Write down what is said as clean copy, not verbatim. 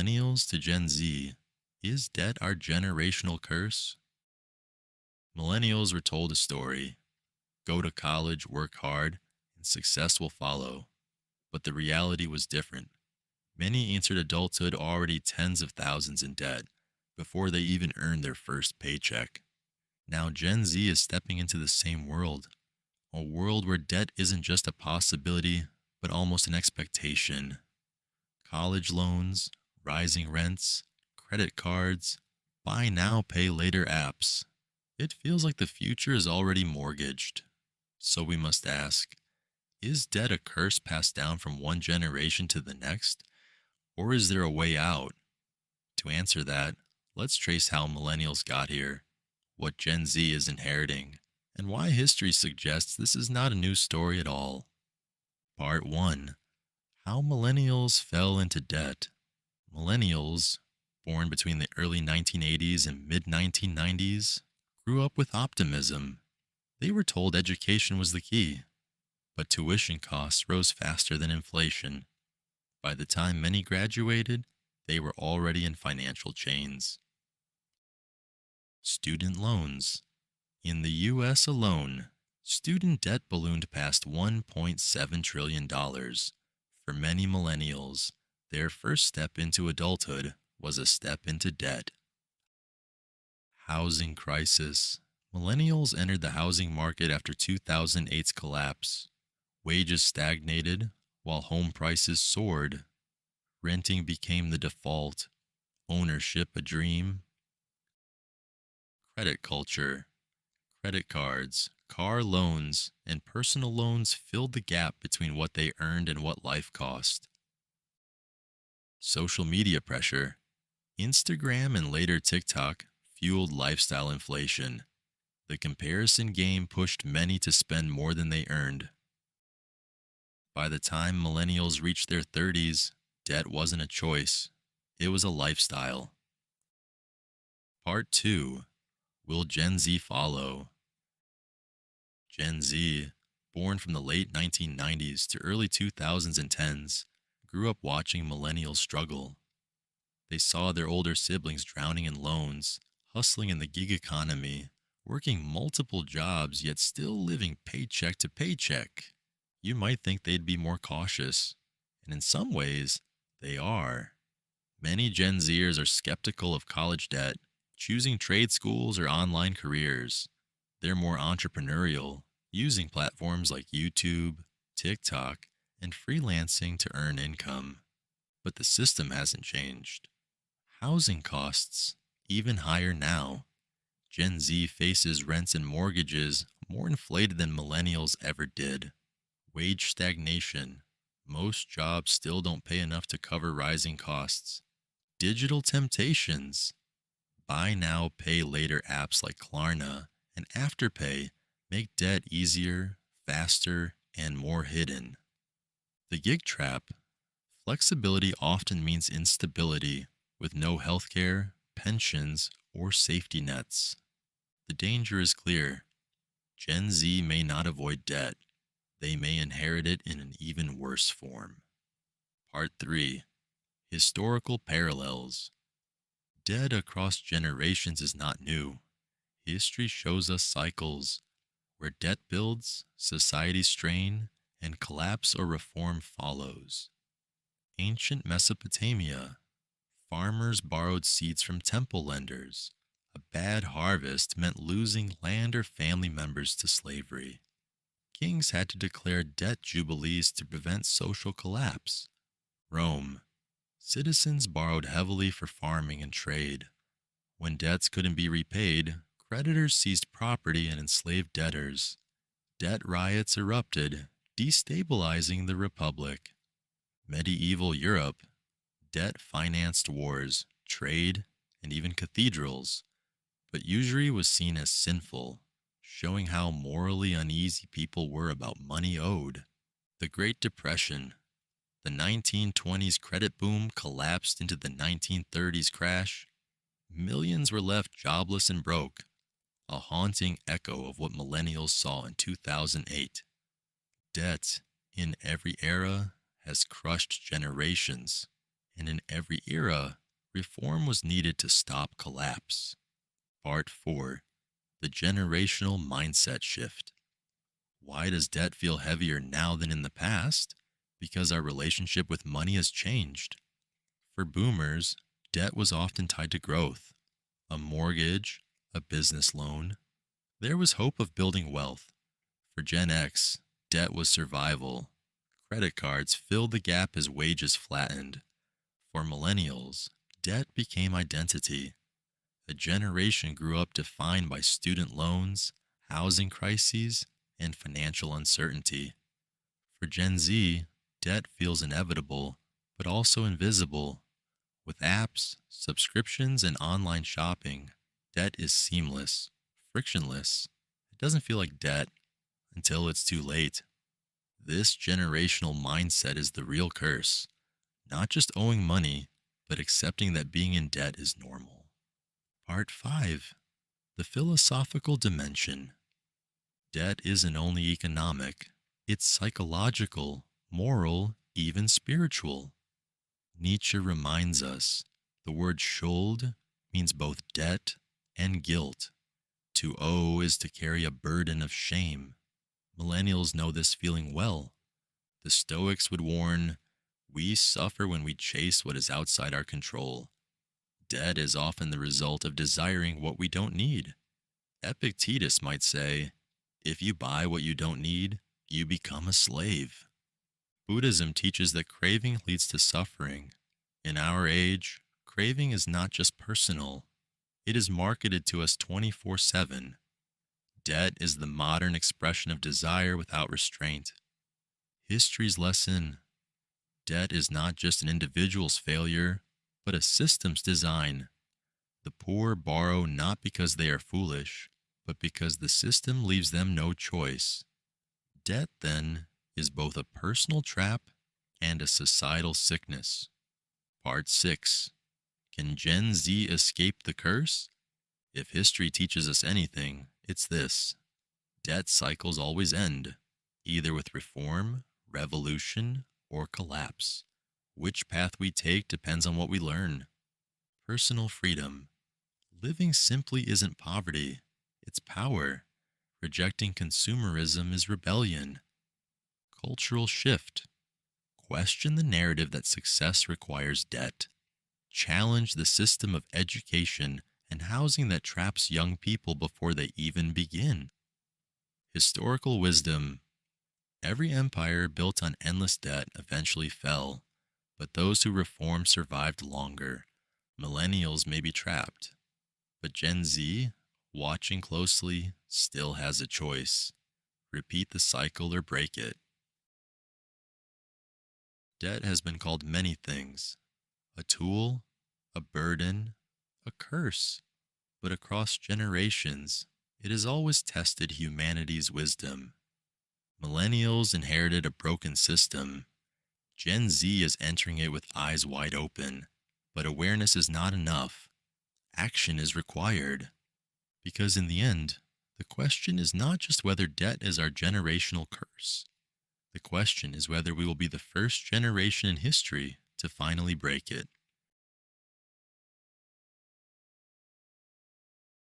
Millennials to Gen Z, is debt our generational curse? Millennials were told a story: go to college, work hard, and success will follow. But the reality was different. Many entered adulthood already tens of thousands in debt before they even earned their first paycheck. Now Gen Z is stepping into the same world, a world where debt isn't just a possibility, but almost an expectation. College loans, rising rents, credit cards, buy now, pay later apps. It feels like the future is already mortgaged. So we must ask, is debt a curse passed down from one generation to the next? Or is there a way out? To answer that, let's trace how millennials got here, what Gen Z is inheriting, and why history suggests this is not a new story at all. Part 1: How Millennials Fell into Debt. Millennials, born between the early 1980s and mid 1990s, grew up with optimism. They were told education was the key, but tuition costs rose faster than inflation. By the time many graduated, they were already in financial chains. Student loans. In the US alone, student debt ballooned past $1.7 trillion. For many millennials, their first step into adulthood was a step into debt. Housing crisis. Millennials entered the housing market after 2008's collapse. Wages stagnated while home prices soared. Renting became the default, ownership a dream. Credit culture. Credit cards, car loans, and personal loans filled the gap between what they earned and what life cost. Social media pressure. Instagram and later TikTok fueled lifestyle inflation. The comparison game pushed many to spend more than they earned. By the time millennials reached their 30s, debt wasn't a choice, it was a lifestyle. Part 2: Will Gen Z follow? Gen Z, born from the late 1990s to early 2010s, grew up watching millennials struggle. They saw their older siblings drowning in loans, hustling in the gig economy, working multiple jobs yet still living paycheck to paycheck. You might think they'd be more cautious, and in some ways, they are. Many Gen Zers are skeptical of college debt, choosing trade schools or online careers. They're more entrepreneurial, using platforms like YouTube, TikTok, and freelancing to earn income. But the system hasn't changed. Housing costs, even higher now. Gen Z faces rents and mortgages more inflated than millennials ever did. Wage stagnation. Most jobs still don't pay enough to cover rising costs. Digital temptations. Buy now, pay later apps like Klarna and Afterpay make debt easier, faster, and more hidden. The gig trap. Flexibility often means instability, with no healthcare, pensions, or safety nets. The danger is clear. Gen Z may not avoid debt, they may inherit it in an even worse form. Part 3: Historical Parallels. Debt across generations is not new. History shows us cycles. Where debt builds, society strain, and collapse or reform follows. Ancient Mesopotamia. Farmers borrowed seeds from temple lenders. A bad harvest meant losing land or family members to slavery. Kings had to declare debt jubilees to prevent social collapse. Rome. Citizens borrowed heavily for farming and trade. When debts couldn't be repaid, creditors seized property and enslaved debtors. Debt riots erupted, destabilizing the republic. Medieval Europe. Debt financed wars, trade, and even cathedrals. But usury was seen as sinful, showing how morally uneasy people were about money owed. The Great Depression. The 1920s credit boom collapsed into the 1930s crash. Millions were left jobless and broke, a haunting echo of what millennials saw in 2008. Debt, in every era, has crushed generations. And in every era, reform was needed to stop collapse. Part 4: The Generational Mindset Shift. Why does debt feel heavier now than in the past? Because our relationship with money has changed. For boomers, debt was often tied to growth: a mortgage, a business loan. There was hope of building wealth. For Gen X, debt was survival. Credit cards filled the gap as wages flattened. For millennials, debt became identity. A generation grew up defined by student loans, housing crises, and financial uncertainty. For Gen Z, debt feels inevitable, but also invisible. With apps, subscriptions, and online shopping, debt is seamless, frictionless. It doesn't feel like debt until it's too late. This generational mindset is the real curse: not just owing money, but accepting that being in debt is normal. Part 5: The Philosophical Dimension. Debt isn't only economic, it's psychological, moral, even spiritual. Nietzsche reminds us the word schuld means both debt and guilt. To owe is to carry a burden of shame. Millennials know this feeling well. The Stoics would warn, we suffer when we chase what is outside our control. Debt is often the result of desiring what we don't need. Epictetus might say, if you buy what you don't need, you become a slave. Buddhism teaches that craving leads to suffering. In our age, craving is not just personal, it is marketed to us 24/7. Debt is the modern expression of desire without restraint. History's lesson: debt is not just an individual's failure, but a system's design. The poor borrow not because they are foolish, but because the system leaves them no choice. Debt, then, is both a personal trap and a societal sickness. Part 6: Can Gen Z escape the curse? If history teaches us anything, it's this: debt cycles always end, either with reform, revolution, or collapse. Which path we take depends on what we learn. Personal freedom. Living simply isn't poverty, it's power. Rejecting consumerism is rebellion. Cultural shift. Question the narrative that success requires debt. Challenge the system of education and housing that traps young people before they even begin. Historical wisdom. Every empire built on endless debt eventually fell, but those who reformed survived longer. Millennials may be trapped, but Gen Z, watching closely, still has a choice: repeat the cycle or break it. Debt has been called many things: a tool, a burden, a curse. But across generations, it has always tested humanity's wisdom. Millennials inherited a broken system. Gen Z is entering it with eyes wide open. But awareness is not enough. Action is required. Because in the end, the question is not just whether debt is our generational curse. The question is whether we will be the first generation in history to finally break it.